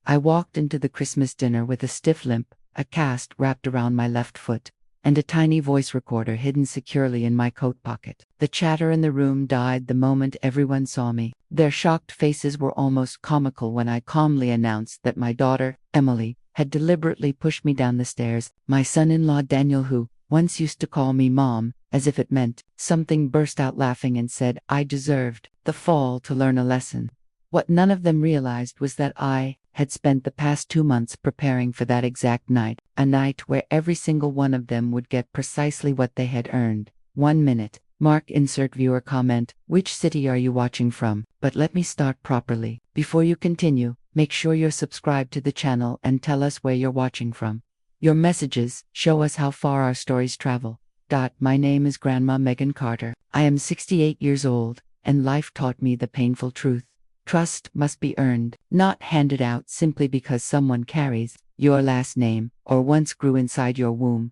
I walked into the Christmas dinner with a stiff limp, a cast wrapped around my left foot, and a tiny voice recorder hidden securely in my coat pocket. The chatter in the room died the moment everyone saw me. Their shocked faces were almost comical when I calmly announced that my daughter, Emily, had deliberately pushed me down the stairs. My son-in-law Daniel, who once used to call me Mom, as if it meant something, burst out laughing and said I deserved the fall to learn a lesson. What none of them realized was that I had spent the past 2 months preparing for that exact night, a night where every single one of them would get precisely what they had earned. 1 minute. Mark insert viewer comment. Which city are you watching from? But let me start properly. Before you continue, make sure you're subscribed to the channel and tell us where you're watching from. Your messages show us how far our stories travel. My name is Grandma Megan Carter. I am 68 years old, and life taught me the painful truth. Trust must be earned, not handed out simply because someone carries your last name or once grew inside your womb.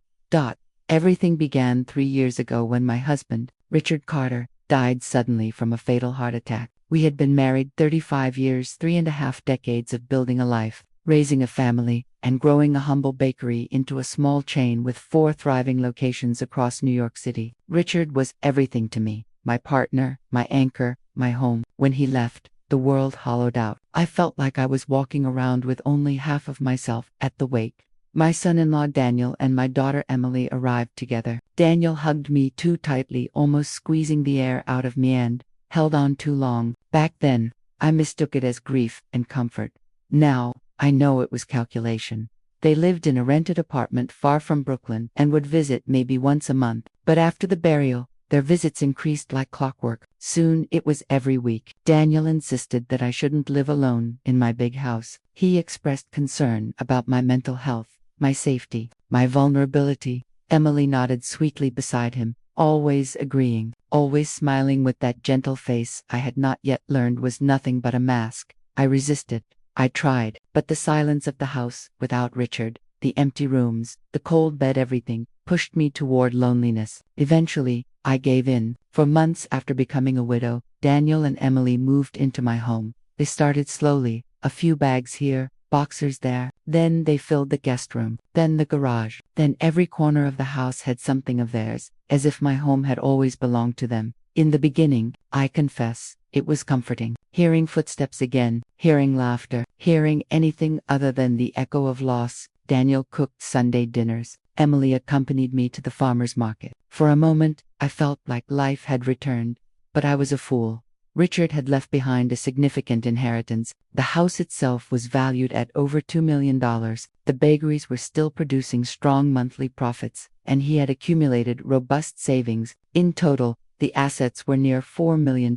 Everything began 3 years ago when my husband, Richard Carter, died suddenly from a fatal heart attack. We had been married 35 years, 3.5 decades of building a life, raising a family, and growing a humble bakery into a small chain with 4 thriving locations across New York City. Richard was everything to me, my partner, my anchor, my home. When he left, the world hollowed out. I felt like I was walking around with only half of myself at the wake. My son-in-law Daniel and my daughter Emily arrived together. Daniel hugged me too tightly, almost squeezing the air out of me, and held on too long. Back then, I mistook it as grief and comfort. Now, I know it was calculation. They lived in a rented apartment far from Brooklyn and would visit maybe once a month. But after the burial, their visits increased like clockwork. Soon it was every week. Daniel insisted that I shouldn't live alone in my big house. He expressed concern about my mental health, my safety, my vulnerability. Emily nodded sweetly beside him, always agreeing, always smiling with that gentle face I had not yet learned was nothing but a mask. I resisted. I tried, but the silence of the house, without Richard, the empty rooms, the cold bed, everything, pushed me toward loneliness. Eventually, I gave in. For months after becoming a widow, Daniel and Emily moved into my home. They started slowly, a few bags here, boxers there. Then they filled the guest room, then the garage. Then every corner of the house had something of theirs, as if my home had always belonged to them. In the beginning, I confess, it was comforting. Hearing footsteps again, hearing laughter, hearing anything other than the echo of loss. Daniel cooked Sunday dinners. Emily accompanied me to the farmer's market. For a moment, I felt like life had returned, but I was a fool. Richard had left behind a significant inheritance. The house itself was valued at over $2 million. The bakeries were still producing strong monthly profits, and he had accumulated robust savings. In total, the assets were near $4 million.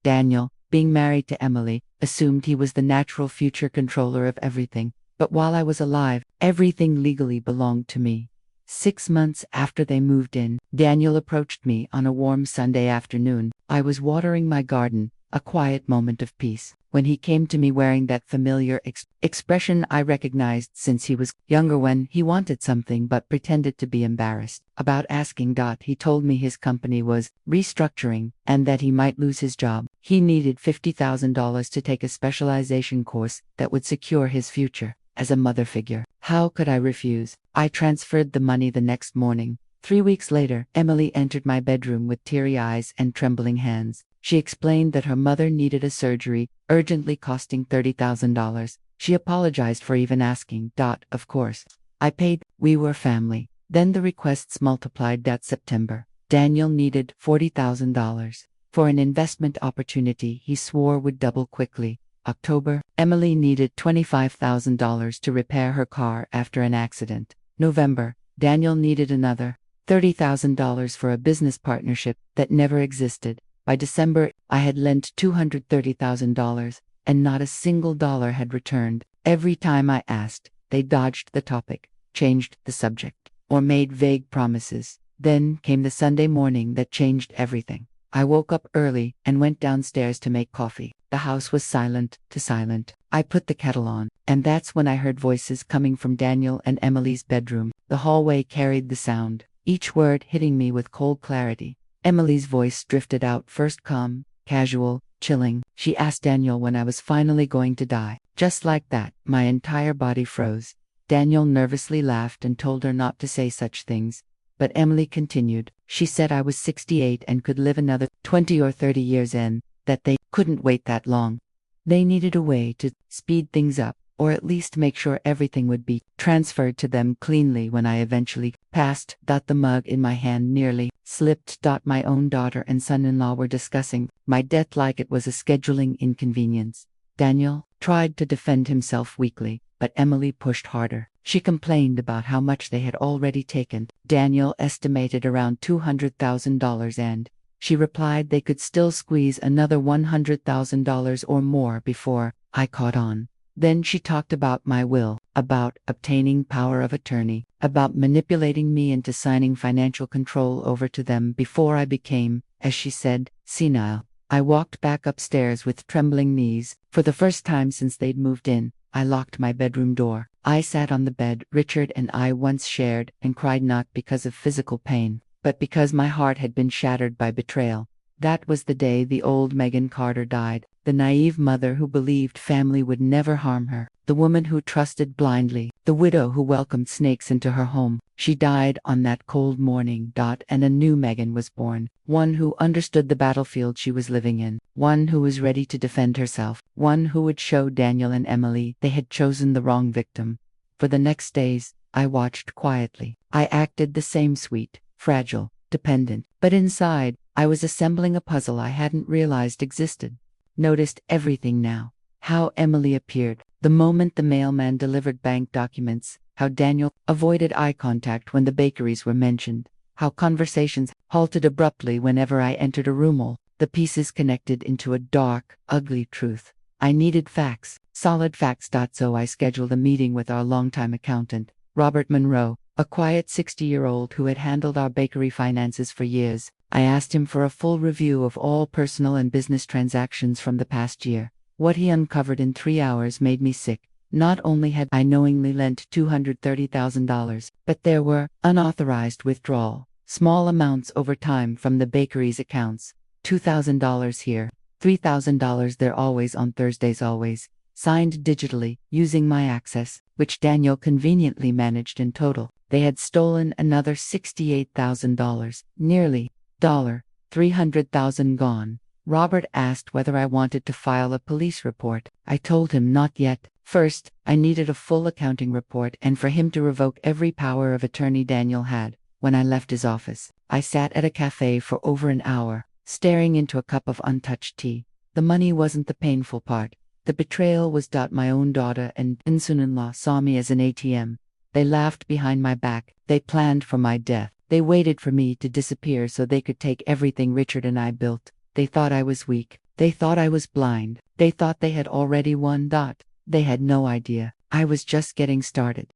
Daniel, being married to Emily, assumed he was the natural future controller of everything. But while I was alive, everything legally belonged to me. 6 months after they moved in, Daniel approached me on a warm Sunday afternoon. I was watering my garden, a quiet moment of peace, when he came to me wearing that familiar expression I recognized since he was younger, when he wanted something but pretended to be embarrassed about asking. He told me his company was restructuring and that he might lose his job. He needed $50,000 to take a specialization course that would secure his future as a mother figure. How could I refuse? I transferred the money the next morning. 3 weeks later, Emily entered my bedroom with teary eyes and trembling hands. She explained that her mother needed a surgery, urgently costing $30,000. She apologized for even asking. Of course, I paid. We were family. Then the requests multiplied. That September, Daniel needed $40,000 for an investment opportunity he swore would double quickly. October, Emily needed $25,000 to repair her car after an accident. November, Daniel needed another $30,000 for a business partnership that never existed. By December, I had lent $230,000, and not a single dollar had returned. Every time I asked, they dodged the topic, changed the subject, or made vague promises. Then came the Sunday morning that changed everything. I woke up early and went downstairs to make coffee. The house was silent to silent. I put the kettle on, and that's when I heard voices coming from Daniel and Emily's bedroom. The hallway carried the sound, each word hitting me with cold clarity. Emily's voice drifted out, first calm, casual, chilling. She asked Daniel when I was finally going to die. Just like that, my entire body froze. Daniel nervously laughed and told her not to say such things. But Emily continued. She said I was 68 and could live another 20 or 30 years and that they couldn't wait that long. They needed a way to speed things up, or at least make sure everything would be transferred to them cleanly when I eventually passed. The mug in my hand nearly slipped. My own daughter and son-in-law were discussing my death like it was a scheduling inconvenience. Daniel tried to defend himself weakly, but Emily pushed harder. She complained about how much they had already taken. Daniel estimated around $200,000 and she replied they could still squeeze another $100,000 or more before I caught on. Then she talked about my will, about obtaining power of attorney, about manipulating me into signing financial control over to them before I became, as she said, senile. I walked back upstairs with trembling knees. For the first time since they'd moved in, I locked my bedroom door. I sat on the bed Richard and I once shared and cried, not because of physical pain, but because my heart had been shattered by betrayal. That was the day the old Megan Carter died, the naive mother who believed family would never harm her, the woman who trusted blindly, the widow who welcomed snakes into her home. She died on that cold morning. And a new Megan was born, one who understood the battlefield she was living in, one who was ready to defend herself, one who would show Daniel and Emily they had chosen the wrong victim. For the next days, I watched quietly. I acted the same, sweet, fragile, dependent, but inside, I was assembling a puzzle I hadn't realized existed. Noticed everything now. How Emily appeared the moment the mailman delivered bank documents, how Daniel avoided eye contact when the bakeries were mentioned, how conversations halted abruptly whenever I entered a room. All the pieces connected into a dark, ugly truth. I needed facts, solid facts. So I scheduled a meeting with our longtime accountant, Robert Monroe, a quiet 60-year-old who had handled our bakery finances for years. I asked him for a full review of all personal and business transactions from the past year. What he uncovered in 3 hours made me sick. Not only had I knowingly lent $230,000, but there were unauthorized withdrawal, small amounts over time from the bakery's accounts. $2,000 here, $3,000 there, always on Thursdays, always. Signed digitally, using my access, which Daniel conveniently managed. In total, they had stolen another $68,000, nearly $300,000 gone. Robert asked whether I wanted to file a police report. I told him not yet. First, I needed a full accounting report and for him to revoke every power of attorney Daniel had. When I left his office, I sat at a cafe for over an hour, staring into a cup of untouched tea. The money wasn't the painful part. The betrayal was. My own daughter and son-in-law saw me as an ATM. They laughed behind my back. They planned for my death. They waited for me to disappear so they could take everything Richard and I built. They thought I was weak. They thought I was blind. They thought they had already won. They had no idea. I was just getting started.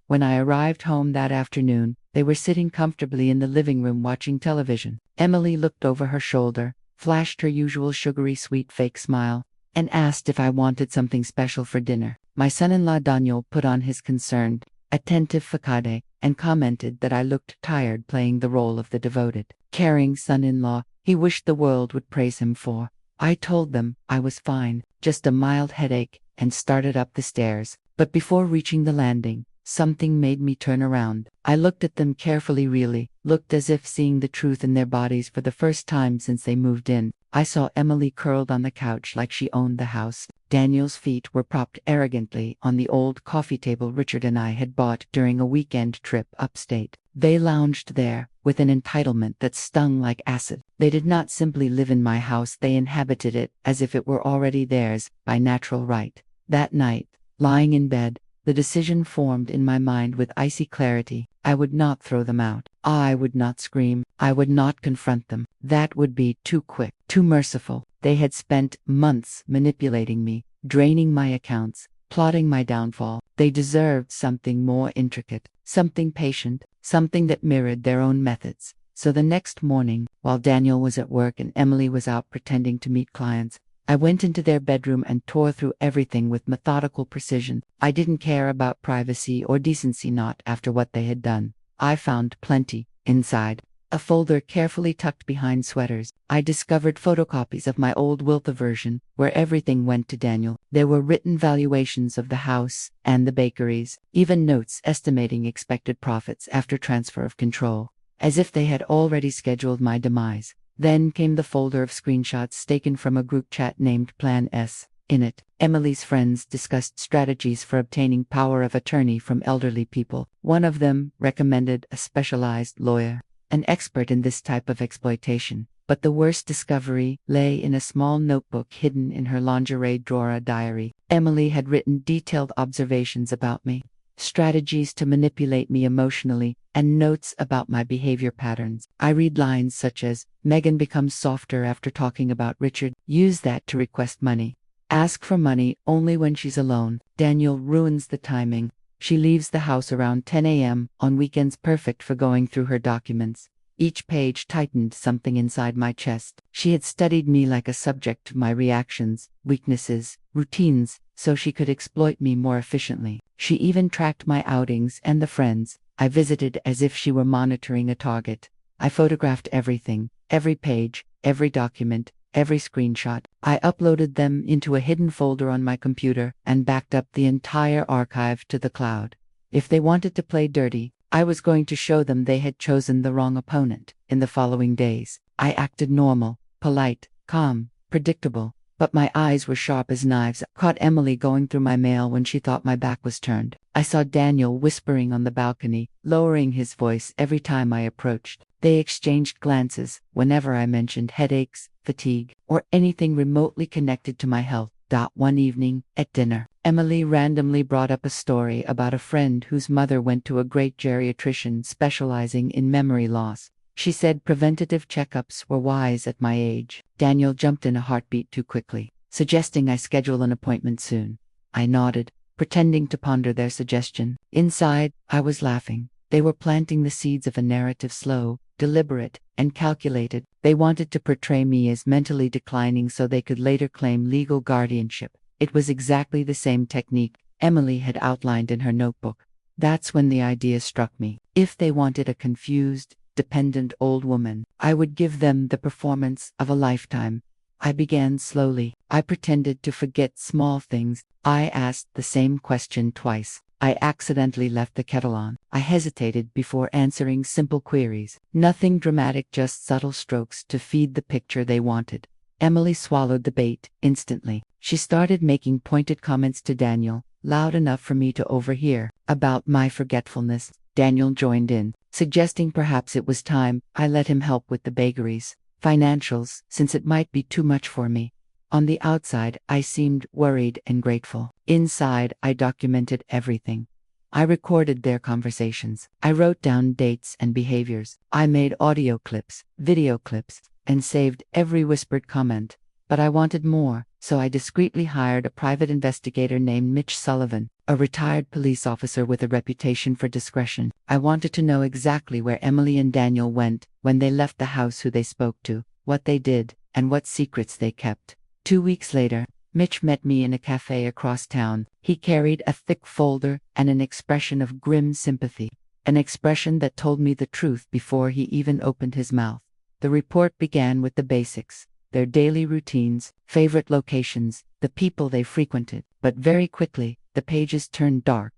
When I arrived home that afternoon, they were sitting comfortably in the living room watching television. Emily looked over her shoulder, flashed her usual sugary sweet fake smile, and asked if I wanted something special for dinner. My son-in-law Daniel put on his concerned, attentive facade, and commented that I looked tired playing the role of the devoted, caring son-in-law he wished the world would praise him for. I told them I was fine, just a mild headache, and started up the stairs. But before reaching the landing, something made me turn around. I looked at them carefully, really, looked as if seeing the truth in their bodies for the first time since they moved in. I saw Emily curled on the couch like she owned the house. Daniel's feet were propped arrogantly on the old coffee table Richard and I had bought during a weekend trip upstate. They lounged there, with an entitlement that stung like acid. They did not simply live in my house, they inhabited it, as if it were already theirs, by natural right. That night, lying in bed, the decision formed in my mind with icy clarity. I would not throw them out. I would not scream. I would not confront them. That would be too quick, too merciful. They had spent months manipulating me, draining my accounts, plotting my downfall. They deserved something more intricate, something patient, something that mirrored their own methods. So the next morning, while Daniel was at work and Emily was out pretending to meet clients, I went into their bedroom and tore through everything with methodical precision. I didn't care about privacy or decency, not after what they had done. I found plenty inside. A folder carefully tucked behind sweaters. I discovered photocopies of my old Wiltha version, where everything went to Daniel. There were written valuations of the house and the bakeries, even notes estimating expected profits after transfer of control, as if they had already scheduled my demise. Then came the folder of screenshots taken from a group chat named Plan S. In it, Emily's friends discussed strategies for obtaining power of attorney from elderly people. One of them recommended a specialized lawyer, an expert in this type of exploitation. But the worst discovery lay in a small notebook hidden in her lingerie drawer diary. Emily had written detailed observations about me, strategies to manipulate me emotionally, and notes about my behavior patterns. I read lines such as, "Megan becomes softer after talking about Richard. Use that to request money. Ask for money only when she's alone. Daniel ruins the timing. She leaves the house around 10 a.m. on weekends, perfect for going through her documents." Each page tightened something inside my chest. She had studied me like a subject to my reactions, weaknesses, routines, so she could exploit me more efficiently. She even tracked my outings and the friends I visited as if she were monitoring a target. I photographed everything, every page, every document, every screenshot. I uploaded them into a hidden folder on my computer and backed up the entire archive to the cloud. If they wanted to play dirty, I was going to show them they had chosen the wrong opponent. In the following days, I acted normal, polite, calm, predictable, but my eyes were sharp as knives. I caught Emily going through my mail when she thought my back was turned. I saw Daniel whispering on the balcony, lowering his voice every time I approached. They exchanged glances whenever I mentioned headaches, fatigue, or anything remotely connected to my health. One evening, at dinner, Emily randomly brought up a story about a friend whose mother went to a great geriatrician specializing in memory loss. She said preventative checkups were wise at my age. Daniel jumped in a heartbeat too quickly, suggesting I schedule an appointment soon. I nodded, pretending to ponder their suggestion. Inside, I was laughing. They were planting the seeds of a narrative, slow, deliberate, and calculated. They wanted to portray me as mentally declining so they could later claim legal guardianship. It was exactly the same technique Emily had outlined in her notebook. That's when the idea struck me. If they wanted a confused, dependent old woman, I would give them the performance of a lifetime. I began slowly. I pretended to forget small things. I asked the same question twice. I accidentally left the kettle on. I hesitated before answering simple queries. Nothing dramatic, just subtle strokes to feed the picture they wanted. Emily swallowed the bait instantly. She started making pointed comments to Daniel, loud enough for me to overhear, about my forgetfulness. Daniel joined in, suggesting perhaps it was time I let him help with the bakeries, financials, since it might be too much for me. On the outside, I seemed worried and grateful. Inside, I documented everything. I recorded their conversations. I wrote down dates and behaviors. I made audio clips, video clips, and saved every whispered comment. But I wanted more, so I discreetly hired a private investigator named Mitch Sullivan, a retired police officer with a reputation for discretion. I wanted to know exactly where Emily and Daniel went when they left the house, who they spoke to, what they did, and what secrets they kept. 2 weeks later, Mitch met me in a cafe across town. He carried a thick folder and an expression of grim sympathy, an expression that told me the truth before he even opened his mouth. The report began with the basics: their daily routines, favorite locations, the people they frequented. But very quickly, the pages turned dark.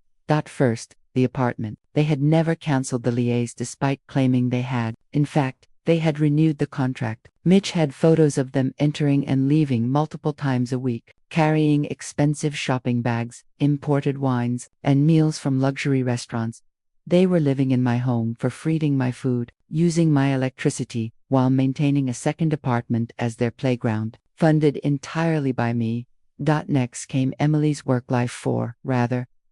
First, the apartment. They had never canceled the lease despite claiming they had. In fact, they had renewed the contract. Mitch had photos of them entering and leaving multiple times a week, carrying expensive shopping bags, imported wines, and meals from luxury restaurants. They were living in my home for feeding my food, using my electricity, while maintaining a second apartment as their playground, funded entirely by me. Next came Emily's work life,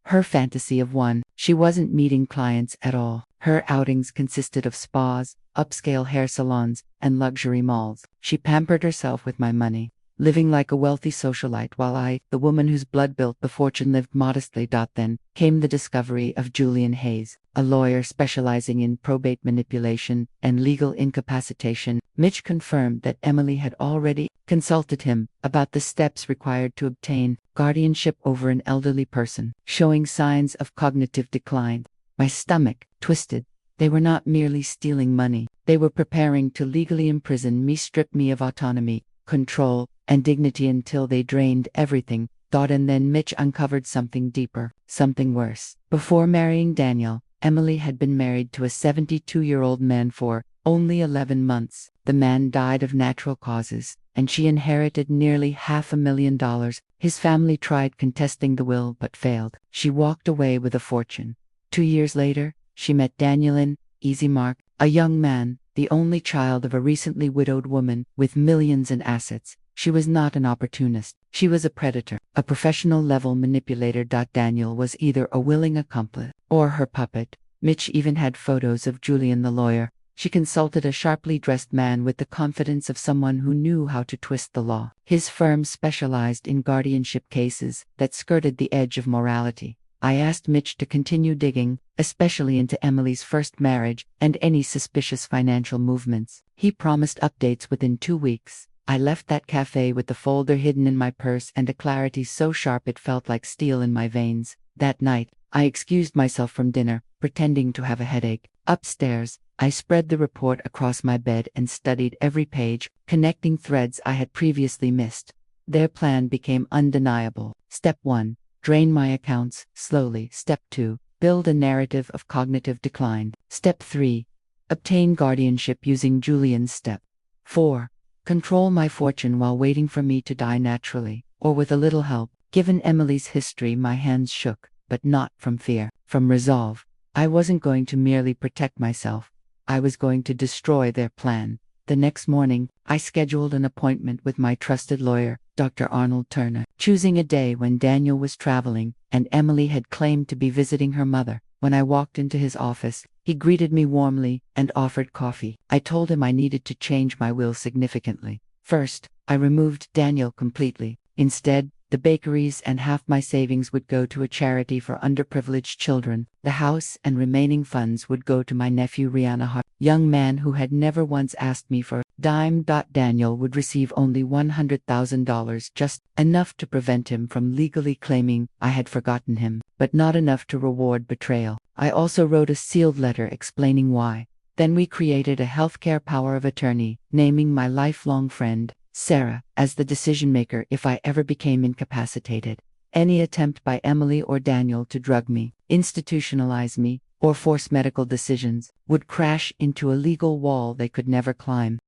her fantasy of one. She wasn't meeting clients at all. Her outings consisted of spas, upscale hair salons, and luxury malls. She pampered herself with my money, living like a wealthy socialite, while I, the woman whose blood built the fortune, lived modestly. Then came the discovery of Julian Hayes, a lawyer specializing in probate manipulation and legal incapacitation. Mitch confirmed that Emily had already consulted him about the steps required to obtain guardianship over an elderly person, showing signs of cognitive decline. My stomach twisted. They were not merely stealing money. They were preparing to legally imprison me, strip me of autonomy, control, and dignity until they drained everything. And then Mitch uncovered something deeper, something worse. Before marrying Daniel, Emily had been married to a 72-year-old man for only 11 months. The man died of natural causes, and she inherited nearly $500,000. His family tried contesting the will but failed. She walked away with a fortune. 2 years later, she met Daniel in Easy Mark, a young man, the only child of a recently widowed woman with millions in assets. She was not an opportunist. She was a predator, a professional-level manipulator. Daniel was either a willing accomplice or her puppet. Mitch even had photos of Julian the lawyer. She consulted a sharply dressed man with the confidence of someone who knew how to twist the law. His firm specialized in guardianship cases that skirted the edge of morality. I asked Mitch to continue digging, especially into Emily's first marriage and any suspicious financial movements. He promised updates within 2 weeks. I left that cafe with the folder hidden in my purse and a clarity so sharp it felt like steel in my veins. That night, I excused myself from dinner, pretending to have a headache. Upstairs, I spread the report across my bed and studied every page, connecting threads I had previously missed. Their plan became undeniable. Step 1. Drain my accounts, slowly. Step 2. Build a narrative of cognitive decline. Step 3. Obtain guardianship using Julian's step. 4. Control my fortune while waiting for me to die naturally, or with a little help. Given Emily's history, my hands shook, but not from fear, from resolve. I wasn't going to merely protect myself. I was going to destroy their plan. The next morning, I scheduled an appointment with my trusted lawyer, Dr. Arnold Turner, choosing a day when Daniel was traveling and Emily had claimed to be visiting her mother. When I walked into his office, he greeted me warmly and offered coffee. I told him I needed to change my will significantly. First, I removed Daniel completely. Instead, the bakeries and half my savings would go to a charity for underprivileged children. The house and remaining funds would go to my nephew Rihanna, young man who had never once asked me for a dime. Daniel would receive only $100,000, just enough to prevent him from legally claiming I had forgotten him, but not enough to reward betrayal. I also wrote a sealed letter explaining why. Then we created a healthcare power of attorney, naming my lifelong friend, Sarah, as the decision-maker if I ever became incapacitated. Any attempt by Emily or Daniel to drug me, institutionalize me, or force medical decisions would crash into a legal wall they could never climb.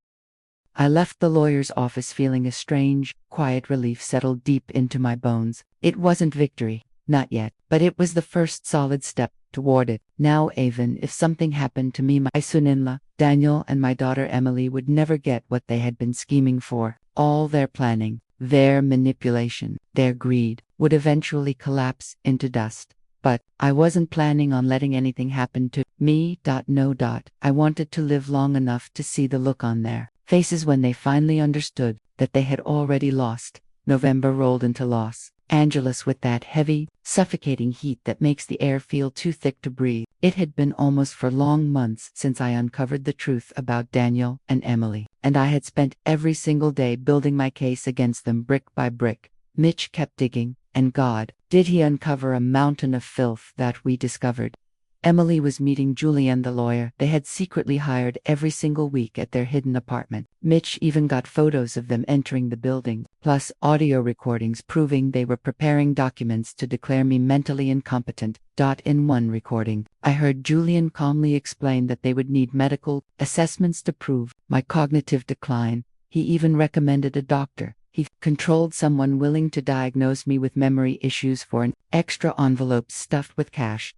I left the lawyer's office feeling a strange, quiet relief settled deep into my bones. It wasn't victory, not yet, but it was the first solid step toward it. Now even if something happened to me, my son-in-law, Daniel, and my daughter Emily would never get what they had been scheming for. All their planning, their manipulation, their greed would eventually collapse into dust. But I wasn't planning on letting anything happen to me. No. I wanted to live long enough to see the look on their faces when they finally understood that they had already lost. November rolled into Los Angeles with that heavy, suffocating heat that makes the air feel too thick to breathe. It had been almost 4 long months since I uncovered the truth about Daniel and Emily, and I had spent every single day building my case against them brick by brick. Mitch kept digging, and God, did he uncover a mountain of filth that we discovered. Emily was meeting Julian the lawyer they had secretly hired every single week at their hidden apartment. Mitch even got photos of them entering the building, plus audio recordings proving they were preparing documents to declare me mentally incompetent. In one recording, I heard Julian calmly explain that they would need medical assessments to prove my cognitive decline. He even recommended a doctor. He controlled someone willing to diagnose me with memory issues for an extra envelope stuffed with cash.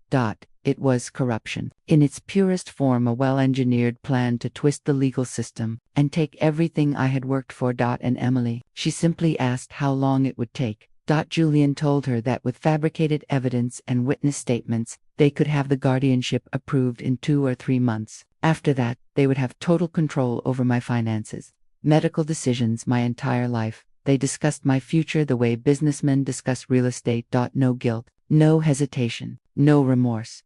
It was corruption. In its purest form, a well-engineered plan to twist the legal system and take everything I had worked for. And Emily, she simply asked how long it would take. Julian told her that with fabricated evidence and witness statements, they could have the guardianship approved in 2 or 3 months. After that, they would have total control over my finances, medical decisions, my entire life. They discussed my future the way businessmen discuss real estate. No guilt, no hesitation, no remorse.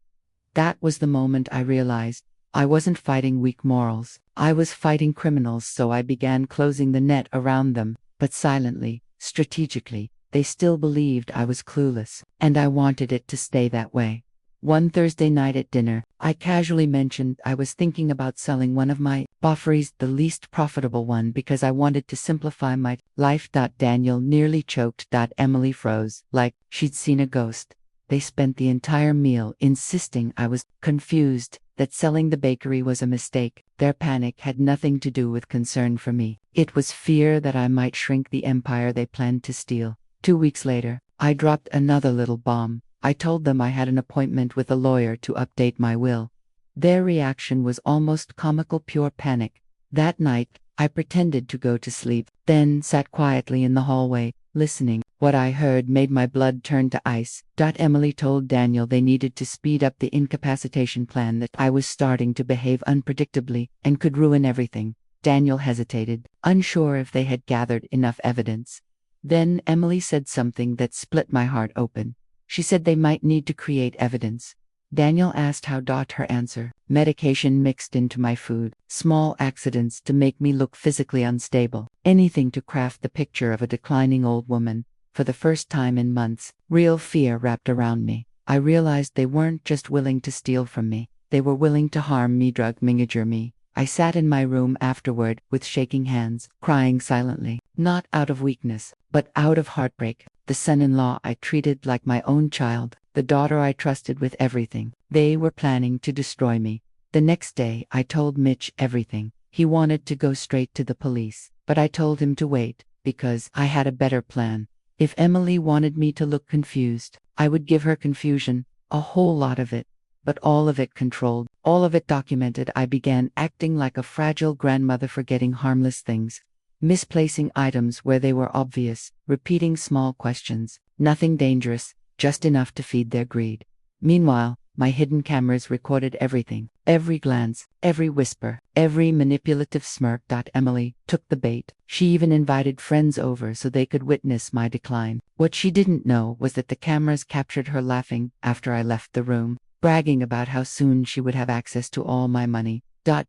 That was the moment I realized I wasn't fighting weak morals. I was fighting criminals. So I began closing the net around them, but silently, strategically. They still believed I was clueless, and I wanted it to stay that way. One Thursday night at dinner, I casually mentioned I was thinking about selling one of my offerings, the least profitable one, because I wanted to simplify my life. Daniel nearly choked. Emily froze, like she'd seen a ghost. They spent the entire meal insisting I was confused, that selling the bakery was a mistake. Their panic had nothing to do with concern for me. It was fear that I might shrink the empire they planned to steal. 2 weeks later, I dropped another little bomb. I told them I had an appointment with a lawyer to update my will. Their reaction was almost comical, pure panic. That night, I pretended to go to sleep, then sat quietly in the hallway, listening. What I heard made my blood turn to ice. Emily told Daniel they needed to speed up the incapacitation plan, that I was starting to behave unpredictably and could ruin everything. Daniel hesitated, unsure if they had gathered enough evidence. Then Emily said something that split my heart open. She said they might need to create evidence. Daniel asked how. Her answer: medication mixed into my food, small accidents to make me look physically unstable, anything to craft the picture of a declining old woman. For the first time in months, real fear wrapped around me. I realized they weren't just willing to steal from me, they were willing to harm me, injure me. I sat in my room afterward with shaking hands, crying silently, not out of weakness, but out of heartbreak. The son-in-law I treated like my own child, the daughter I trusted with everything, they were planning to destroy me. The next day, I told Mitch everything. He wanted to go straight to the police, but I told him to wait, because I had a better plan. If Emily wanted me to look confused, I would give her confusion, a whole lot of it. But all of it controlled, all of it documented. I began acting like a fragile grandmother, forgetting harmless things, misplacing items where they were obvious, repeating small questions, nothing dangerous, just enough to feed their greed. Meanwhile, my hidden cameras recorded everything, every glance, every whisper, every manipulative smirk. Emily took the bait. She even invited friends over so they could witness my decline. What she didn't know was that the cameras captured her laughing after I left the room, bragging about how soon she would have access to all my money.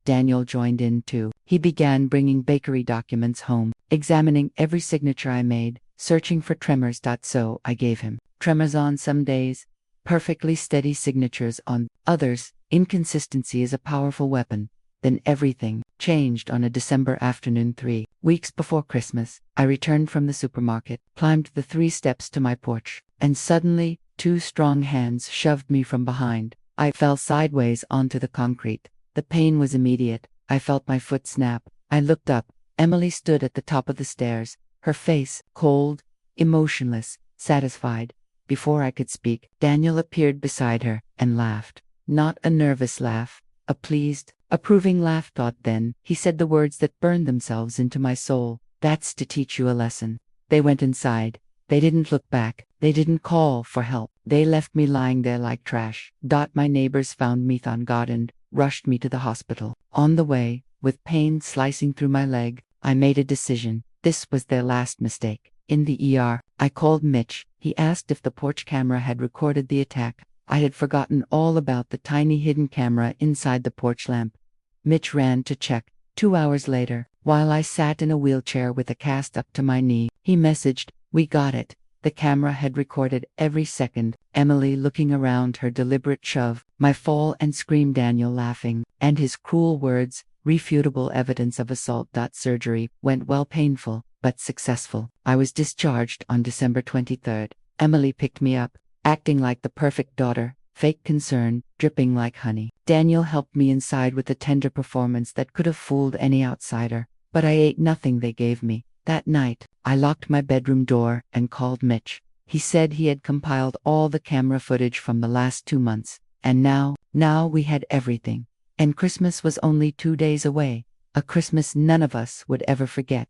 Daniel joined in too. He began bringing bakery documents home, examining every signature I made, searching for tremors. So I gave him tremors on some days, perfectly steady signatures on others. Inconsistency is a powerful weapon. Then everything changed on a December afternoon 3 weeks before Christmas. I returned from the supermarket, climbed the 3 steps to my porch, and suddenly, 2 strong hands shoved me from behind. I fell sideways onto the concrete. The pain was immediate. I felt my foot snap. I looked up. Emily stood at the top of the stairs, her face cold, emotionless, satisfied. Before I could speak, Daniel appeared beside her and laughed. Not a nervous laugh, a pleased, approving laugh. Then he said the words that burned themselves into my soul. That's to teach you a lesson. They went inside. They didn't look back. They didn't call for help. They left me lying there like trash. My neighbors found me, thank God, and rushed me to the hospital. On the way, with pain slicing through my leg, I made a decision. This was their last mistake. In the ER, I called Mitch. He asked if the porch camera had recorded the attack. I had forgotten all about the tiny hidden camera inside the porch lamp. Mitch ran to check. 2 hours later, while I sat in a wheelchair with a cast up to my knee, he messaged, "We got it." The camera had recorded every second. Emily looking around, her deliberate shove, my fall and scream, Daniel laughing, and his cruel words, refutable evidence of assault. Surgery went well, painful, but successful. I was discharged on December 23rd. Emily picked me up, acting like the perfect daughter, fake concern, dripping like honey. Daniel helped me inside with a tender performance that could have fooled any outsider, but I ate nothing they gave me. That night, I locked my bedroom door and called Mitch. He said he had compiled all the camera footage from the last 2 months, and now we had everything. And Christmas was only 2 days away, a Christmas none of us would ever forget.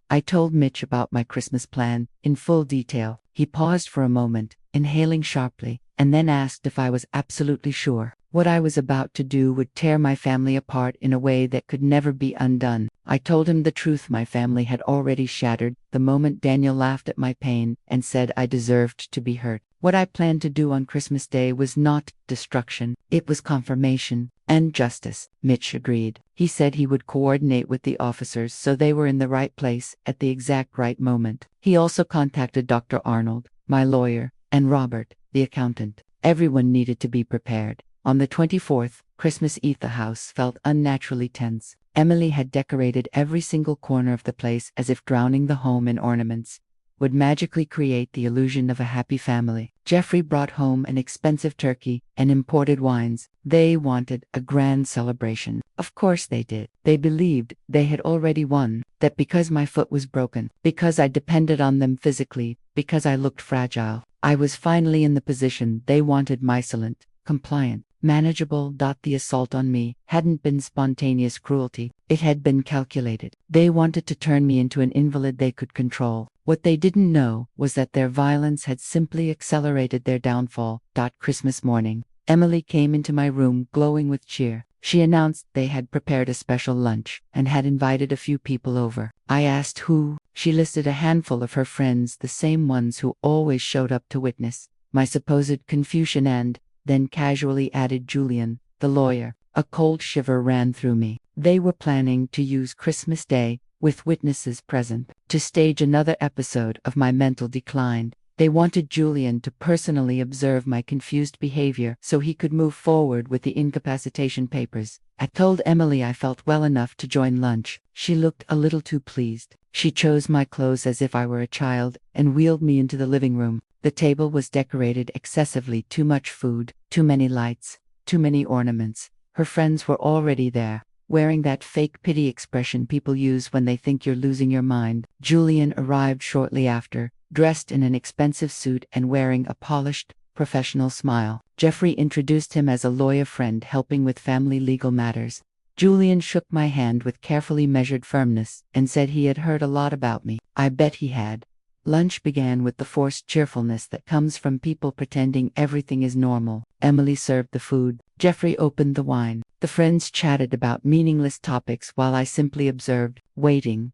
I told Mitch about my Christmas plan, in full detail. He paused for a moment, inhaling sharply, and then asked if I was absolutely sure. What I was about to do would tear my family apart in a way that could never be undone. I told him the truth my family had already shattered the moment Daniel laughed at my pain and said I deserved to be hurt. What I planned to do on Christmas Day was not destruction, it was confirmation and justice. Mitch agreed. He said he would coordinate with the officers so they were in the right place at the exact right moment. He also contacted Dr. Arnold, my lawyer, and Robert, the accountant. Everyone needed to be prepared. On the 24th, Christmas Eve, the house felt unnaturally tense. Emily had decorated every single corner of the place as if drowning the home in ornaments would magically create the illusion of a happy family. Jeffrey brought home an expensive turkey and imported wines. They wanted a grand celebration. Of course they did. They believed they had already won, that because my foot was broken, because I depended on them physically, because I looked fragile, I was finally in the position they wanted, silent, compliant, manageable. The assault on me hadn't been spontaneous cruelty, it had been calculated. They wanted to turn me into an invalid they could control. What they didn't know was that their violence had simply accelerated their downfall. Christmas morning, Emily came into my room glowing with cheer. She announced they had prepared a special lunch and had invited a few people over. I asked who. She listed a handful of her friends, the same ones who always showed up to witness my supposed confusion, and then casually added Julian, the lawyer. A cold shiver ran through me. They were planning to use Christmas Day, with witnesses present, to stage another episode of my mental decline. They wanted Julian to personally observe my confused behavior so he could move forward with the incapacitation papers. I told Emily I felt well enough to join lunch. She looked a little too pleased. She chose my clothes as if I were a child and wheeled me into the living room. The table was decorated excessively. Too much food, too many lights, too many ornaments. Her friends were already there, wearing that fake pity expression people use when they think you're losing your mind. Julian arrived shortly after, dressed in an expensive suit and wearing a polished, professional smile. Jeffrey introduced him as a lawyer friend helping with family legal matters. Julian shook my hand with carefully measured firmness and said he had heard a lot about me. I bet he had. Lunch began with the forced cheerfulness that comes from people pretending everything is normal. Emily served the food. Jeffrey opened the wine. The friends chatted about meaningless topics while I simply observed, waiting.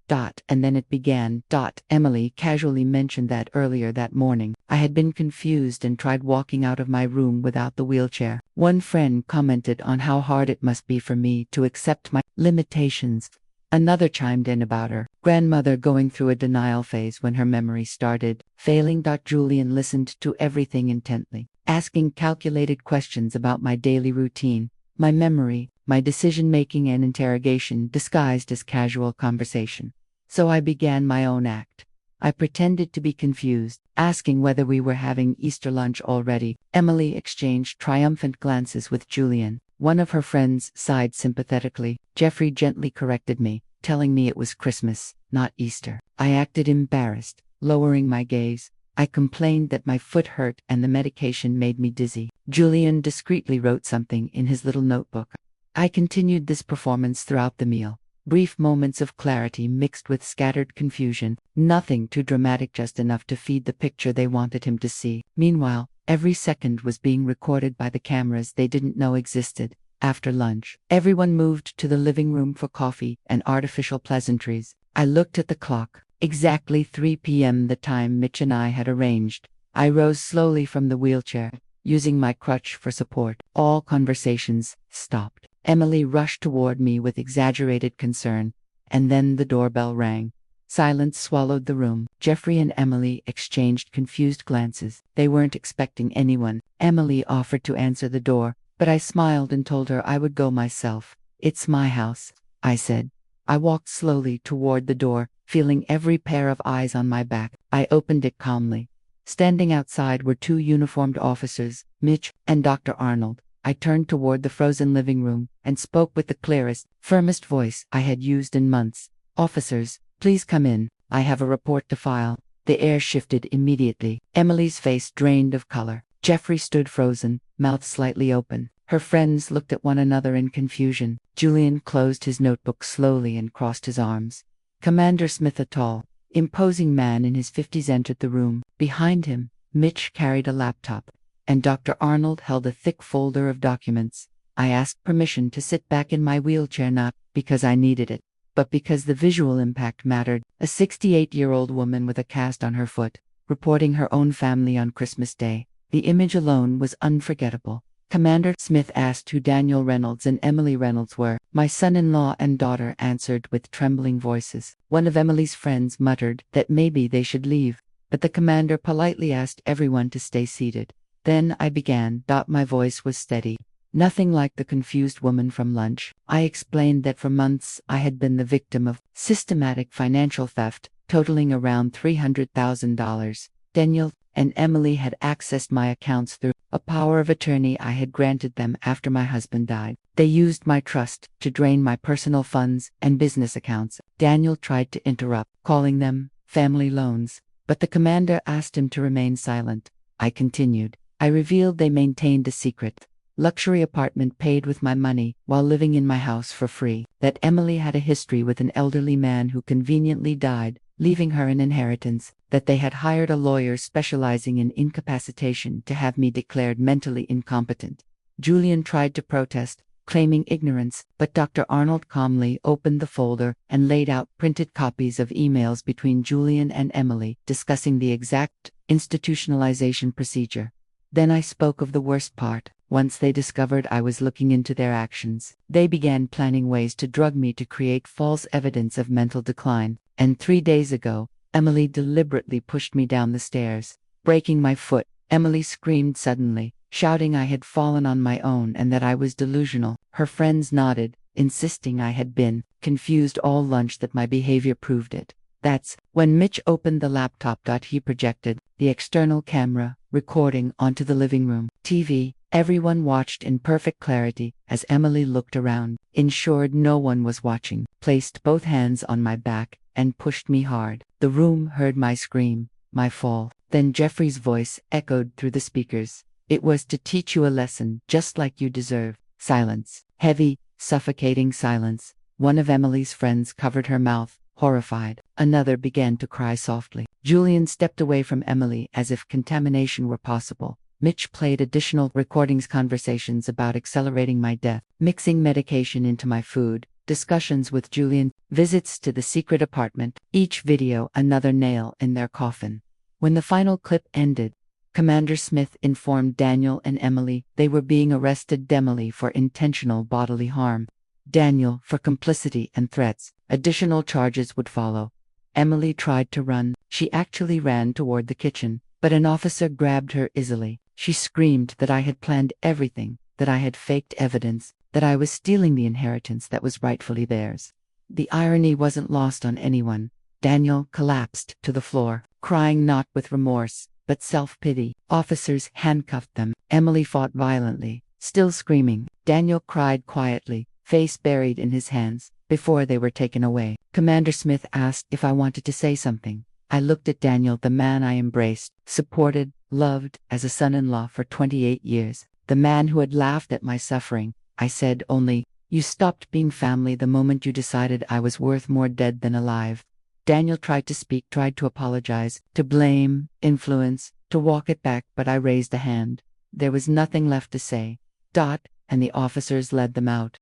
And then it began. Emily casually mentioned that earlier that morning I had been confused and tried walking out of my room without the wheelchair. One friend commented on how hard it must be for me to accept my limitations. Another chimed in about her grandmother going through a denial phase when her memory started failing. Julian listened to everything intently, asking calculated questions about my daily routine, my memory, my decision-making, and interrogation disguised as casual conversation. So I began my own act. I pretended to be confused, asking whether we were having Easter lunch already. Emily exchanged triumphant glances with Julian. One of her friends sighed sympathetically. Jeffrey gently corrected me, telling me it was Christmas, not Easter. I acted embarrassed, lowering my gaze. I complained that my foot hurt and the medication made me dizzy. Julian discreetly wrote something in his little notebook. I continued this performance throughout the meal. Brief moments of clarity mixed with scattered confusion. Nothing too dramatic, just enough to feed the picture they wanted him to see. Meanwhile, every second was being recorded by the cameras they didn't know existed. After lunch, everyone moved to the living room for coffee and artificial pleasantries. I looked at the clock. Exactly 3 p.m., the time Mitch and I had arranged. I rose slowly from the wheelchair, using my crutch for support. All conversations stopped. Emily rushed toward me with exaggerated concern, and then the doorbell rang. Silence swallowed the room. Jeffrey and Emily exchanged confused glances. They weren't expecting anyone. Emily offered to answer the door, but I smiled and told her I would go myself. "It's my house," I said. I walked slowly toward the door, feeling every pair of eyes on my back. I opened it calmly. Standing outside were 2 uniformed officers, Mitch and Dr. Arnold. I turned toward the frozen living room and spoke with the clearest, firmest voice I had used in months. "Officers, please come in. I have a report to file." The air shifted immediately. Emily's face drained of color. Jeffrey stood frozen, mouth slightly open. Her friends looked at one another in confusion. Julian closed his notebook slowly and crossed his arms. Commander Smith, a tall, imposing man in his 50s, entered the room. Behind him, Mitch carried a laptop, and Dr. Arnold held a thick folder of documents. I asked permission to sit back in my wheelchair, not because I needed it, but because the visual impact mattered. A 68-year-old woman with a cast on her foot, reporting her own family on Christmas Day. The image alone was unforgettable. Commander Smith asked who Daniel Reynolds and Emily Reynolds were. My son-in-law and daughter answered with trembling voices. One of Emily's friends muttered that maybe they should leave, but the commander politely asked everyone to stay seated. Then I began. My voice was steady. Nothing like the confused woman from lunch. I explained that for months I had been the victim of systematic financial theft, totaling around $300,000. Daniel and Emily had accessed my accounts through a power of attorney I had granted them after my husband died. They used my trust to drain my personal funds and business accounts. Daniel tried to interrupt, calling them family loans, but the commander asked him to remain silent. I continued. I revealed they maintained a secret luxury apartment paid with my money while living in my house for free, that Emily had a history with an elderly man who conveniently died, leaving her an inheritance, that they had hired a lawyer specializing in incapacitation to have me declared mentally incompetent. Julian tried to protest, claiming ignorance, but Dr. Arnold calmly opened the folder and laid out printed copies of emails between Julian and Emily discussing the exact institutionalization procedure. Then I spoke of the worst part. Once they discovered I was looking into their actions, they began planning ways to drug me to create false evidence of mental decline. And 3 days ago, Emily deliberately pushed me down the stairs, breaking my foot. Emily screamed suddenly, shouting I had fallen on my own and that I was delusional. Her friends nodded, insisting I had been confused all lunch, that my behavior proved it. That's when Mitch opened the laptop. He projected the external camera, recording onto the living room TV. Everyone watched in perfect clarity as Emily looked around, ensured no one was watching, placed both hands on my back, and pushed me hard. The room heard my scream, my fall. Then Jeffrey's voice echoed through the speakers. It was to teach you a lesson, just like you deserve. Silence. Heavy, suffocating silence. One of Emily's friends covered her mouth, horrified. Another began to cry softly. Julian stepped away from Emily as if contamination were possible. Mitch played additional recordings, conversations about accelerating my death, mixing medication into my food, discussions with Julian, visits to the secret apartment, each video another nail in their coffin. When the final clip ended, Commander Smith informed Daniel and Emily they were being arrested. Emily for intentional bodily harm, Daniel for complicity and threats. Additional charges would follow. Emily tried to run. She actually ran toward the kitchen, but an officer grabbed her easily. She screamed that I had planned everything, that I had faked evidence, that I was stealing the inheritance that was rightfully theirs. The irony wasn't lost on anyone. Daniel collapsed to the floor, crying not with remorse, but self-pity. Officers handcuffed them. Emily fought violently, still screaming. Daniel cried quietly, face buried in his hands, before they were taken away. Commander Smith asked if I wanted to say something. I looked at Daniel, the man I embraced, supported, loved as a son-in-law for 28 years, the man who had laughed at my suffering. I said only, "You stopped being family the moment you decided I was worth more dead than alive." Daniel tried to speak, tried to apologize, to blame, influence, to walk it back, but I raised a hand. There was nothing left to say. And the officers led them out.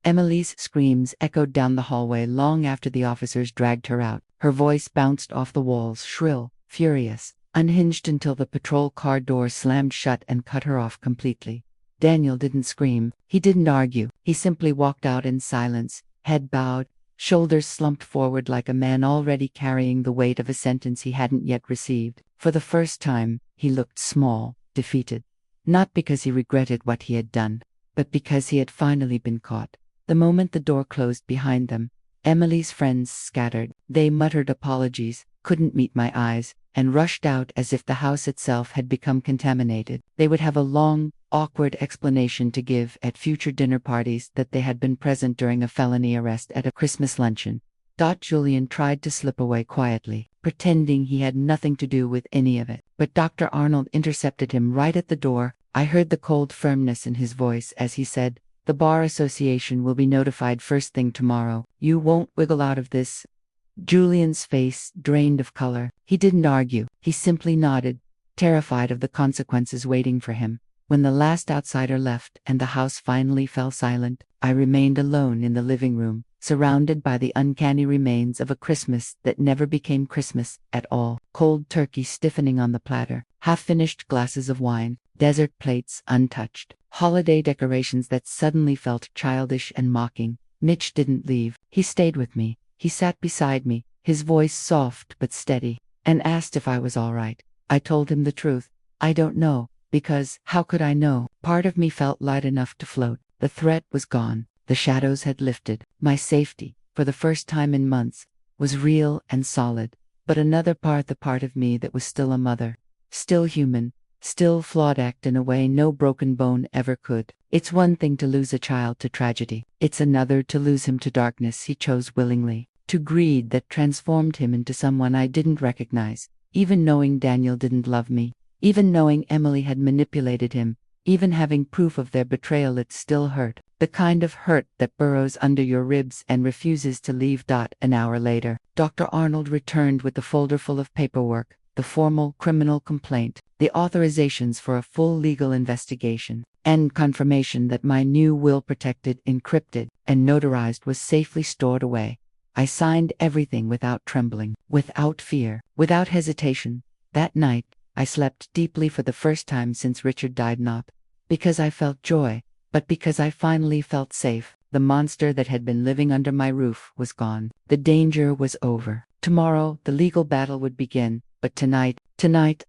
Emily's screams echoed down the hallway long after the officers dragged her out. Her voice bounced off the walls, shrill, furious, unhinged, until the patrol car door slammed shut and cut her off completely. Daniel didn't scream. He didn't argue. He simply walked out in silence, head bowed, shoulders slumped forward like a man already carrying the weight of a sentence he hadn't yet received. For the first time, he looked small, defeated. Not because he regretted what he had done, but because he had finally been caught. The moment the door closed behind them, Emily's friends scattered. They muttered apologies, couldn't meet my eyes, and rushed out as if the house itself had become contaminated. They would have a long, awkward explanation to give at future dinner parties that they had been present during a felony arrest at a Christmas luncheon. Julian tried to slip away quietly, pretending he had nothing to do with any of it. But Dr. Arnold intercepted him right at the door. I heard the cold firmness in his voice as he said, "The Bar Association will be notified first thing tomorrow. You won't wiggle out of this." Julian's face drained of color. He didn't argue. He simply nodded, terrified of the consequences waiting for him. When the last outsider left and the house finally fell silent, I remained alone in the living room, surrounded by the uncanny remains of a Christmas that never became Christmas at all. Cold turkey stiffening on the platter, half-finished glasses of wine, desert plates untouched, holiday decorations that suddenly felt childish and mocking. Mitch didn't leave. He stayed with me. He sat beside me, his voice soft but steady, and asked if I was all right. I told him the truth. "I don't know. Because, how could I know? Part of me felt light enough to float. The threat was gone. The shadows had lifted. My safety, for the first time in months, was real and solid. But another part, the part of me that was still a mother, still human, still flawed, act in a way no broken bone ever could. It's one thing to lose a child to tragedy. It's another to lose him to darkness he chose willingly, to greed that transformed him into someone I didn't recognize, even knowing Daniel didn't love me, even knowing Emily had manipulated him, even having proof of their betrayal. It still hurt. The kind of hurt that burrows under your ribs and refuses to leave. An hour later, Dr. Arnold returned with the folder full of paperwork, the formal criminal complaint, the authorizations for a full legal investigation, and confirmation that my new will, protected, encrypted, and notarized, was safely stored away. I signed everything without trembling, without fear, without hesitation. That night, I slept deeply for the first time since Richard died, not because I felt joy, but because I finally felt safe. The monster that had been living under my roof was gone. The danger was over. Tomorrow, the legal battle would begin, but tonight,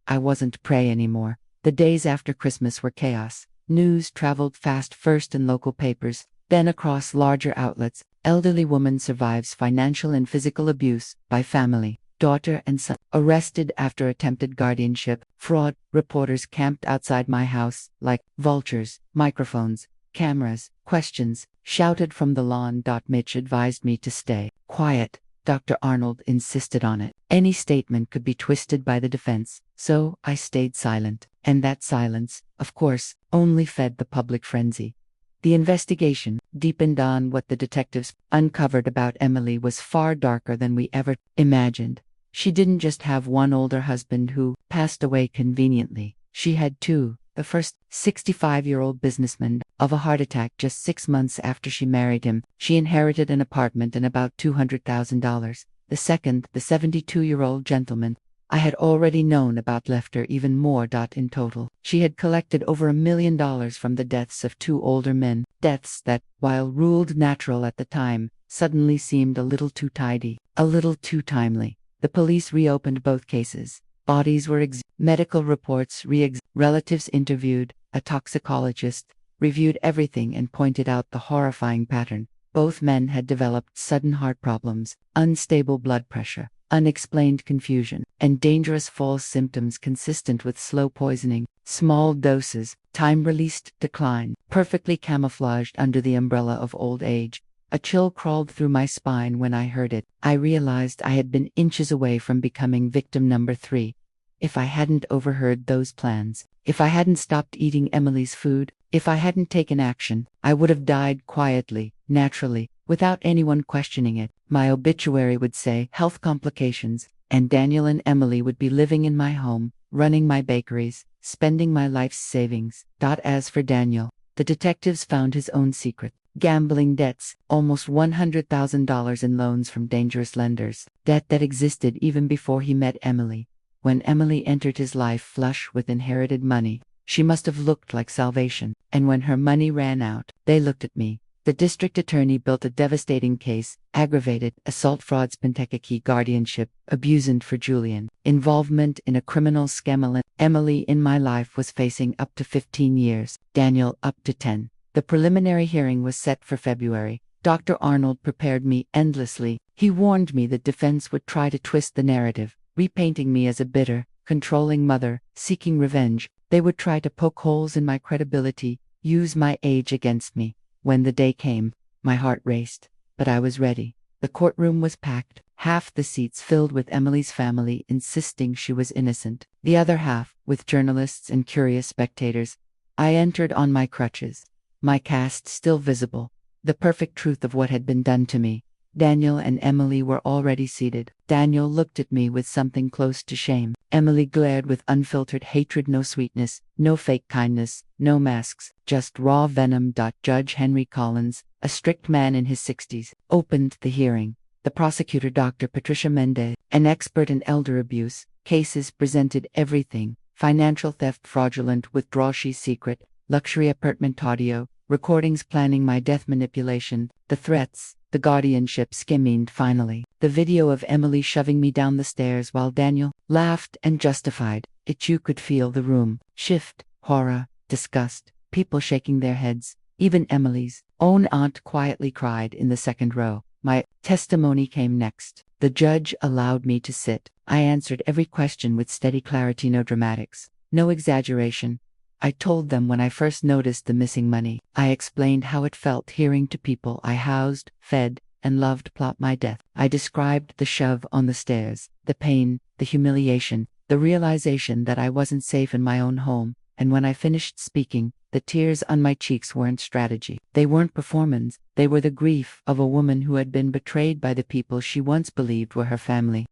I wasn't prey anymore. The days after Christmas were chaos. News traveled fast, first in local papers, then across larger outlets. Elderly woman survives financial and physical abuse by family. Daughter and son arrested after attempted guardianship. Fraud. Reporters camped outside my house like vultures. Microphones, cameras, questions, shouted from the lawn. Mitch advised me to stay quiet. Dr. Arnold insisted on it. Any statement could be twisted by the defense, so I stayed silent. And that silence, of course, only fed the public frenzy. The investigation deepened on. What the detectives uncovered about Emily was far darker than we ever imagined. She didn't just have one older husband who passed away conveniently. She had two. The first, 65-year-old businessman, of a heart attack just 6 months after she married him. She inherited an apartment and about $200,000. The second, the 72-year-old gentleman, I had already known about, left her even more. In total, she had collected over $1 million from the deaths of 2 older men. Deaths that, while ruled natural at the time, suddenly seemed a little too tidy, a little too timely. The police reopened both cases. Bodies were medical reports relatives interviewed, a toxicologist reviewed everything and pointed out the horrifying pattern. Both men had developed sudden heart problems, unstable blood pressure, unexplained confusion, and dangerous false symptoms consistent with slow poisoning. Small doses, time-released decline, perfectly camouflaged under the umbrella of old age. A chill crawled through my spine when I heard it. I realized I had been inches away from becoming victim number 3. If I hadn't overheard those plans, if I hadn't stopped eating Emily's food, if I hadn't taken action, I would have died quietly, naturally, without anyone questioning it. My obituary would say health complications, and Daniel and Emily would be living in my home, running my bakeries, spending my life's savings. As for Daniel, the detectives found his own secret. Gambling debts, almost $100,000 in loans from dangerous lenders, debt that existed even before he met Emily. When Emily entered his life flush with inherited money, she must have looked like salvation. And when her money ran out, they looked at me. The district attorney built a devastating case: aggravated assault, frauds, Pentekaki, guardianship, abusement for Julian, involvement in a criminal scam. Emily in my life was facing up to 15 years, Daniel up to 10. The preliminary hearing was set for February. Dr. Arnold prepared me endlessly. He warned me that defense would try to twist the narrative, repainting me as a bitter, controlling mother, seeking revenge. They would try to poke holes in my credibility, use my age against me. When the day came, my heart raced, but I was ready. The courtroom was packed, half the seats filled with Emily's family insisting she was innocent, the other half with journalists and curious spectators. I entered on my crutches, my cast still visible, the perfect truth of what had been done to me. Daniel and Emily were already seated. Daniel looked at me with something close to shame. Emily glared with unfiltered hatred, no sweetness, no fake kindness, no masks, just raw venom. Judge Henry Collins, a strict man in his 60s, opened the hearing. The prosecutor, Dr. Patricia Mendez, an expert in elder abuse cases, presented everything: financial theft, fraudulent withdrawal, secret, luxury apartment audio, recordings planning my death, manipulation, the threats, the guardianship skimming. Finally, the video of Emily shoving me down the stairs while Daniel laughed and justified it. You could feel the room shift. horror, disgust, people shaking their heads. Even Emily's own aunt quietly cried in the second row. My testimony came next. The judge allowed me to sit. I answered every question with steady clarity, no dramatics, no exaggeration. I told them when I first noticed the missing money. I explained how it felt hearing to people I housed, fed, and loved plot my death. I described the shove on the stairs, the pain, the humiliation, the realization that I wasn't safe in my own home. And when I finished speaking, the tears on my cheeks weren't strategy. They weren't performance. They were the grief of a woman who had been betrayed by the people she once believed were her family.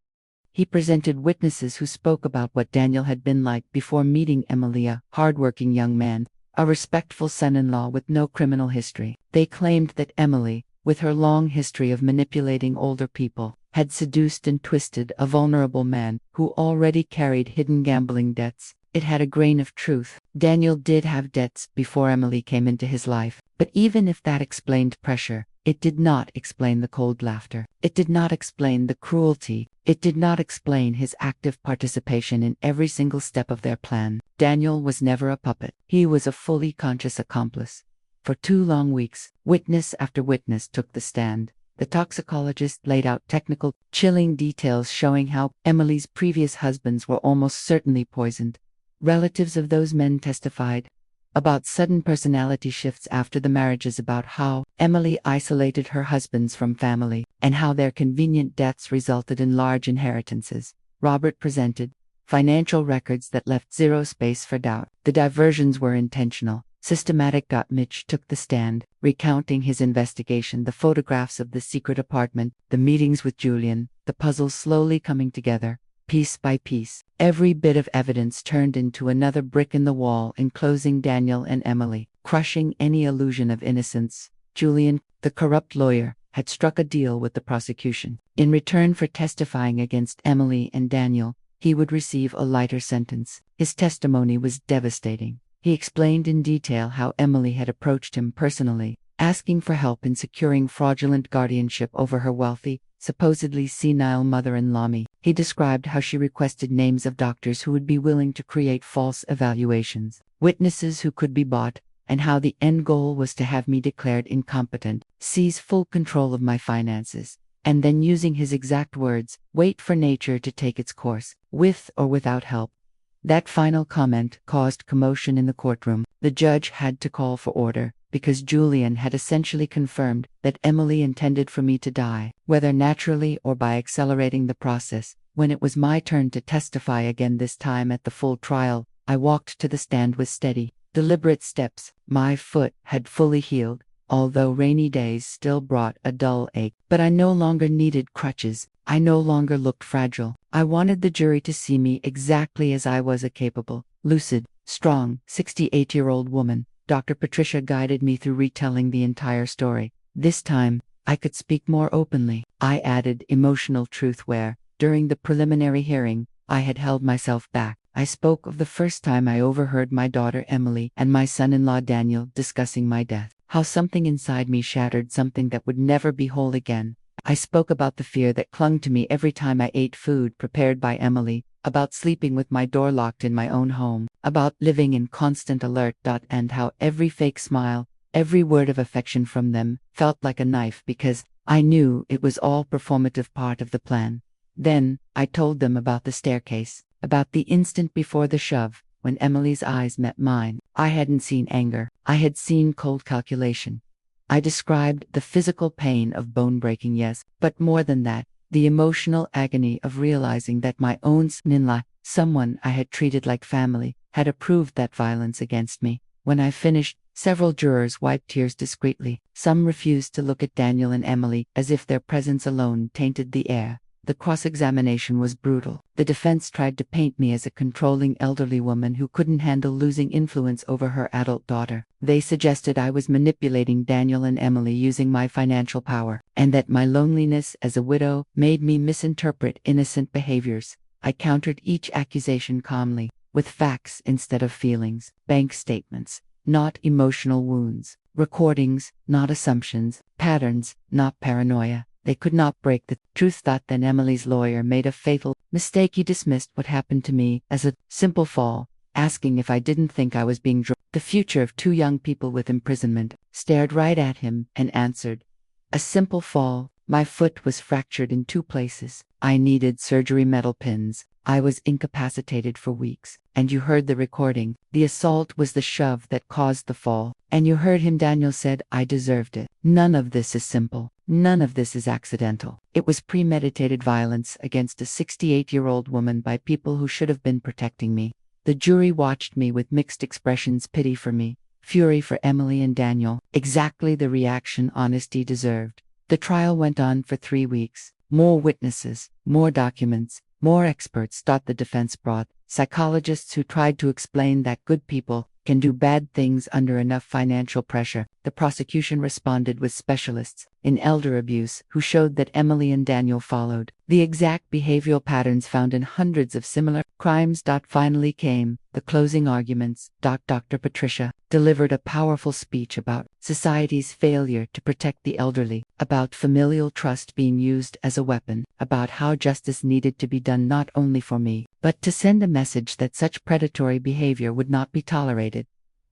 He presented witnesses who spoke about what Daniel had been like before meeting Emily, a hardworking young man, a respectful son-in-law with no criminal history. They claimed that Emily, with her long history of manipulating older people, had seduced and twisted a vulnerable man who already carried hidden gambling debts. It had a grain of truth. Daniel did have debts before Emily came into his life, but even if that explained pressure, it did not explain the cold laughter. It did not explain the cruelty. It did not explain his active participation in every single step of their plan. Daniel was never a puppet. He was a fully conscious accomplice. For 2 long weeks, witness after witness took the stand. The toxicologist laid out technical, chilling details showing how Emily's previous husbands were almost certainly poisoned. Relatives of those men testified about sudden personality shifts after the marriages, about how Emily isolated her husbands from family, and how their convenient deaths resulted in large inheritances. Robert presented financial records that left zero space for doubt. The diversions were intentional, systematic. Mitch took the stand, recounting his investigation, the photographs of the secret apartment, the meetings with Julian, the puzzles slowly coming together. Piece by piece, every bit of evidence turned into another brick in the wall, enclosing Daniel and Emily, crushing any illusion of innocence. Julian, the corrupt lawyer, had struck a deal with the prosecution. In return for testifying against Emily and Daniel, he would receive a lighter sentence. His testimony was devastating. He explained in detail how Emily had approached him personally, asking for help in securing fraudulent guardianship over her wealthy, supposedly senile mother-in-law. He described how she requested names of doctors who would be willing to create false evaluations, witnesses who could be bought, and how the end goal was to have me declared incompetent, seize full control of my finances, and then, using his exact words, wait for nature to take its course, with or without help. That final comment caused commotion in the courtroom. The judge had to call for order, because Julian had essentially confirmed that Emily intended for me to die, whether naturally or by accelerating the process. When it was my turn to testify again, this time at the full trial, I walked to the stand with steady, deliberate steps. My foot had fully healed, although rainy days still brought a dull ache. But I no longer needed crutches. I no longer looked fragile. I wanted the jury to see me exactly as I was, a capable, lucid, strong, 68-year-old woman. Dr. Patricia guided me through retelling the entire story. This time, I could speak more openly. I added emotional truth where, during the preliminary hearing, I had held myself back. I spoke of the first time I overheard my daughter Emily and my son-in-law Daniel discussing my death, how something inside me shattered, something that would never be whole again. I spoke about the fear that clung to me every time I ate food prepared by Emily, about sleeping with my door locked in my own home, about living in constant alert. And how every fake smile, every word of affection from them, felt like a knife, because I knew it was all performative, part of the plan. Then, I told them about the staircase, about the instant before the shove, when Emily's eyes met mine. I hadn't seen anger. I had seen cold calculation. I described the physical pain of bone-breaking, yes, but more than that, the emotional agony of realizing that my own son-in-law, someone I had treated like family, had approved that violence against me. When I finished, several jurors wiped tears discreetly. Some refused to look at Daniel and Emily, as if their presence alone tainted the air. The cross-examination was brutal. The defense tried to paint me as a controlling elderly woman who couldn't handle losing influence over her adult daughter. They suggested I was manipulating Daniel and Emily using my financial power, and that my loneliness as a widow made me misinterpret innocent behaviors. I countered each accusation calmly, with facts instead of feelings, bank statements, not emotional wounds, recordings, not assumptions, patterns, not paranoia. They could not break the truth. Then Emily's lawyer made a fatal mistake. He dismissed what happened to me as a simple fall, asking if I didn't think I was being the future of two young people with imprisonment, stared right at him and answered, "A simple fall. My foot was fractured in 2 places. I needed surgery metal pins. I was incapacitated for weeks. And you heard the recording. The assault was the shove that caused the fall. And you heard him." Daniel said, "I deserved it. None of this is simple. None of this is accidental. It was premeditated violence against a 68-year-old woman by people who should have been protecting me." The jury watched me with mixed expressions: pity for me, fury for Emily and Daniel, exactly the reaction honesty deserved. The trial went on for 3 weeks. More witnesses, more documents, more experts. The defense brought psychologists who tried to explain that good people can do bad things under enough financial pressure. The prosecution responded with specialists in elder abuse who showed that Emily and Daniel followed the exact behavioral patterns found in hundreds of similar crimes. Finally came the closing arguments. Dr. Patricia delivered a powerful speech about society's failure to protect the elderly, about familial trust being used as a weapon, about how justice needed to be done not only for me, but to send a message that such predatory behavior would not be tolerated.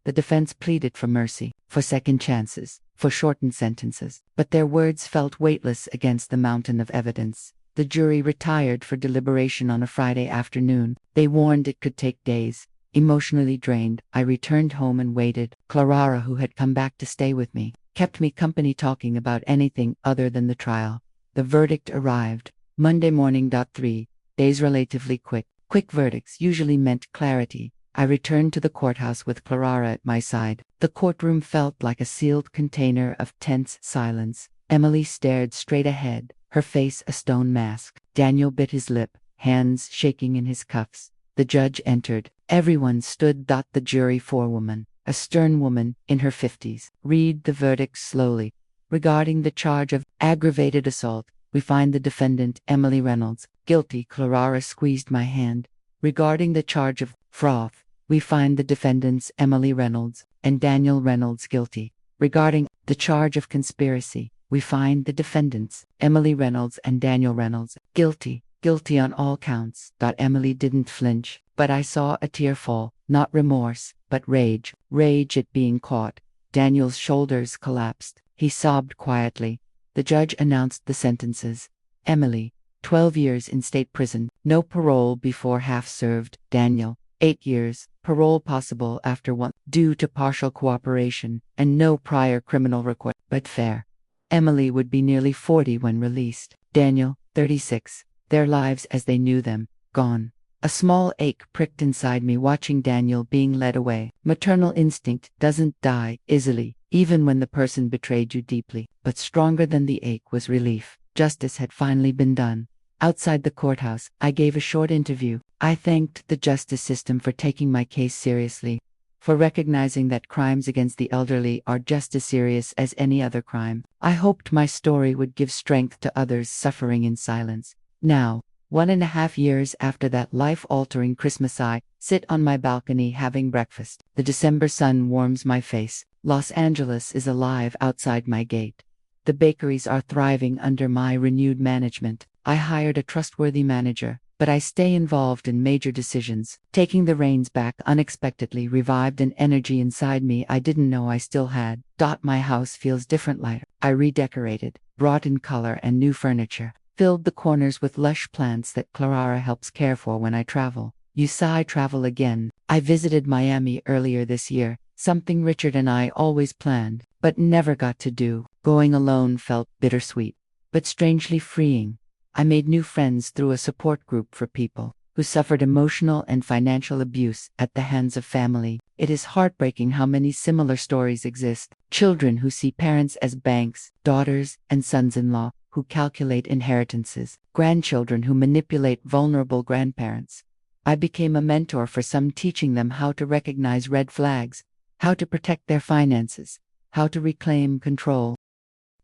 The defense pleaded for mercy, for second chances, for shortened sentences, but their words felt weightless against the mountain of evidence. The jury retired for deliberation on a Friday afternoon. They warned it could take days. Emotionally drained, I returned home and waited. Clara, who had come back to stay with me, kept me company talking about anything other than the trial. The verdict arrived Monday morning. 3 days relatively quick. Quick verdicts usually meant clarity. I returned to the courthouse with Clara at my side. The courtroom felt like a sealed container of tense silence. Emily stared straight ahead, her face a stone mask. Daniel bit his lip, hands shaking in his cuffs. The judge entered. Everyone stood. The jury forewoman, a stern woman in her 50s, read the verdict slowly. Regarding the charge of aggravated assault, we find the defendant, Emily Reynolds, guilty. Clara squeezed my hand. Regarding the charge of froth, we find the defendants, Emily Reynolds and Daniel Reynolds, guilty. Regarding the charge of conspiracy, we find the defendants, Emily Reynolds and Daniel Reynolds, guilty. Guilty on all counts. Emily didn't flinch, but I saw a tear fall, not remorse, but rage. Rage at being caught. Daniel's shoulders collapsed. He sobbed quietly. The judge announced the sentences. Emily, 12 years in state prison, no parole before half served. Daniel, 8 years, parole possible after 1, due to partial cooperation, and no prior criminal record, but fair. Emily would be nearly 40 when released. Daniel, 36. Their lives as they knew them, gone. A small ache pricked inside me watching Daniel being led away. Maternal instinct doesn't die easily, even when the person betrayed you deeply, but stronger than the ache was relief. Justice had finally been done. Outside the courthouse, I gave a short interview. I thanked the justice system for taking my case seriously, for recognizing that crimes against the elderly are just as serious as any other crime. I hoped my story would give strength to others suffering in silence. Now, 1.5 years after that life-altering Christmas, I sit on my balcony having breakfast. The December sun warms my face. Los Angeles is alive outside my gate. The bakeries are thriving under my renewed management. I hired a trustworthy manager, but I stay involved in major decisions. Taking the reins back unexpectedly revived an energy inside me I didn't know I still had. My house feels different, lighter. I redecorated, brought in color and new furniture, filled the corners with lush plants that Clara helps care for when I travel. I travel again. I visited Miami earlier this year, something Richard and I always planned, but never got to do. Going alone felt bittersweet, but strangely freeing. I made new friends through a support group for people who suffered emotional and financial abuse at the hands of family. It is heartbreaking how many similar stories exist. Children who see parents as banks, daughters and sons-in-law who calculate inheritances, grandchildren who manipulate vulnerable grandparents. I became a mentor for some, teaching them how to recognize red flags, how to protect their finances, how to reclaim control.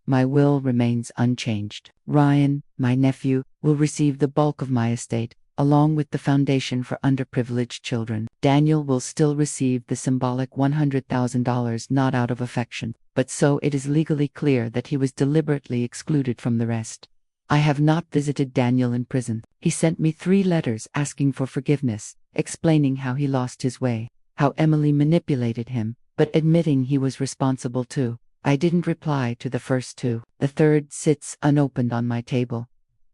My will remains unchanged. Ryan, my nephew, will receive the bulk of my estate, along with the Foundation for Underprivileged Children. Daniel will still receive the symbolic $100,000, not out of affection, but so it is legally clear that he was deliberately excluded from the rest. I have not visited Daniel in prison. He sent me 3 letters asking for forgiveness. explaining how he lost his way, how Emily manipulated him, but admitting he was responsible too. I didn't reply to the first two. The third sits unopened on my table.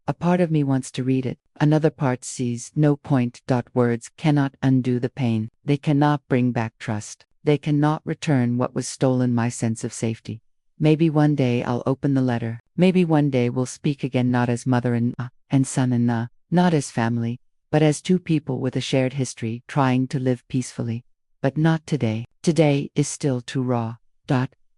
A part of me wants to read it. Another part sees no point. Words cannot undo the pain. They cannot bring back trust. They cannot return what was stolen, my sense of safety. Maybe one day I'll open the letter. Maybe one day we'll speak again, not as mother and son and not as family, but as two people with a shared history trying to live peacefully. But not today. Today is still too raw.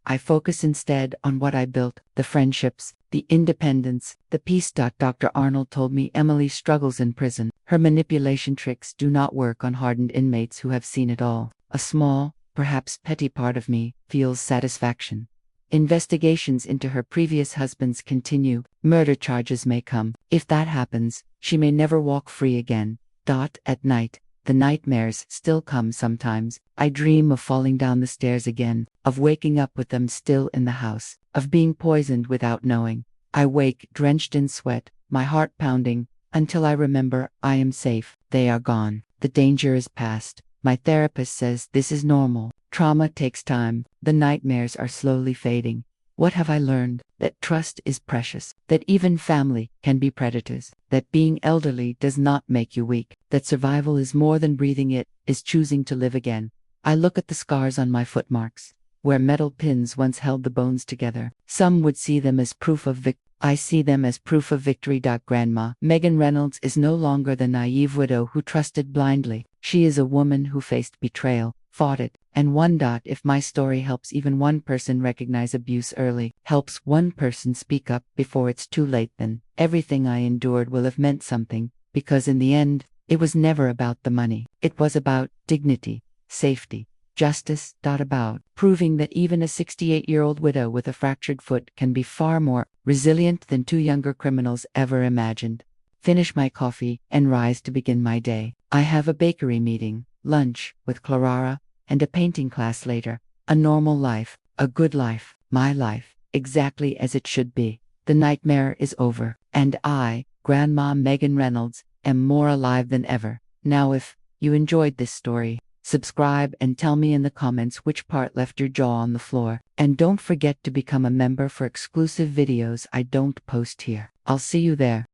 I focus instead on what I built, the friendships, the independence, the peace. Dr. Arnold told me Emily struggles in prison. Her manipulation tricks do not work on hardened inmates who have seen it all. A small, perhaps petty part of me feels satisfaction. Investigations into her previous husbands continue. Murder charges may come. If that happens, she may never walk free again. At night, the nightmares still come sometimes. I dream of falling down the stairs again, of waking up with them still in the house, of being poisoned without knowing. I wake drenched in sweat, my heart pounding, until I remember I am safe. They are gone. The danger is past. My therapist says this is normal. Trauma takes time. The nightmares are slowly fading. What have I learned? That trust is precious, that even family can be predators, that being elderly does not make you weak, that survival is more than breathing, it is choosing to live again. I look at the scars on my footmarks, where metal pins once held the bones together. Some would see them as proof of victory. I see them as proof of victory. Grandma Megan Reynolds is no longer the naive widow who trusted blindly. She is a woman who faced betrayal, fought it, and won. If my story helps even one person recognize abuse early, helps one person speak up before it's too late, then everything I endured will have meant something, because in the end, it was never about the money. It was about dignity, safety, justice. About proving that even a 68-year-old widow with a fractured foot can be far more resilient than two younger criminals ever imagined. Finish my coffee and rise to begin my day. I have a bakery meeting, lunch with Clara, and a painting class later. A normal life, a good life, my life, exactly as it should be. The nightmare is over, and I, Grandma Megan Reynolds, am more alive than ever. Now if you enjoyed this story, subscribe and tell me in the comments which part left your jaw on the floor. And don't forget to become a member for exclusive videos I don't post here. I'll see you there.